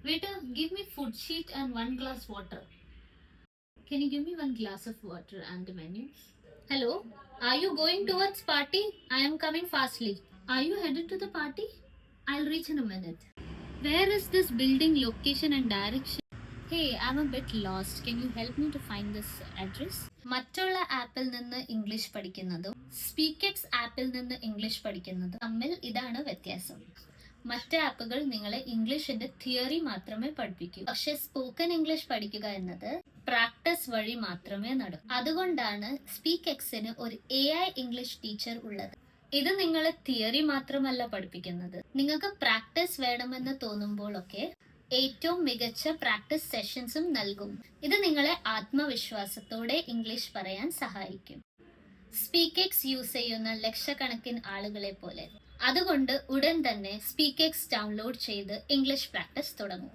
Waiter, give me food sheet and 1 glass water. Can you give me 1 glass of water and the menu? Hello, are you going towards party? I am coming fastly. Are you headed to the party? I'll reach in a minute. Where is this building location and direction? Hey, I'm a bit lost. Can you help me to find this address? മറ്റുള്ള ആപ്പിൽ നിന്ന് English പഠിക്കുന്നതും സ്പീക്കെക്സ് ആപ്പിൽ നിന്ന് English പഠിക്കുന്നതും തമ്മിൽ ഇതാണ് വ്യത്യാസം. മറ്റ് ആപ്പുകൾ നിങ്ങളെ ഇംഗ്ലീഷിന്റെ തിയറി മാത്രമേ പഠിപ്പിക്കൂ. പക്ഷെ സ്പോക്കൺ ഇംഗ്ലീഷ് പഠിക്കുക എന്നത് പ്രാക്ടീസ് വഴി മാത്രമേ നടക്കൂ. അതുകൊണ്ടാണ് സ്പീക്കെക്സിന് ഒരു AI ഇംഗ്ലീഷ് ടീച്ചർ ഉള്ളത്. ഇത് നിങ്ങളെ തിയറി മാത്രമല്ല പഠിപ്പിക്കുന്നത്. നിങ്ങൾക്ക് പ്രാക്ടീസ് വേണമെന്ന് തോന്നുമ്പോഴൊക്കെ ഏറ്റവും മികച്ച പ്രാക്ടീസ് സെഷൻസും നൽകും. ഇത് നിങ്ങളെ ആത്മവിശ്വാസത്തോടെ ഇംഗ്ലീഷ് പറയാൻ സഹായിക്കും. സ്പീക്കെക്സ് യൂസ് ചെയ്യുന്ന ലക്ഷക്കണക്കിന് ആളുകളെ പോലെ. അതുകൊണ്ട് ഉടൻ തന്നെ സ്പീക്കെക്സ് ഡൗൺലോഡ് ചെയ്ത് ഇംഗ്ലീഷ് പ്രാക്ടീസ് തുടങ്ങും.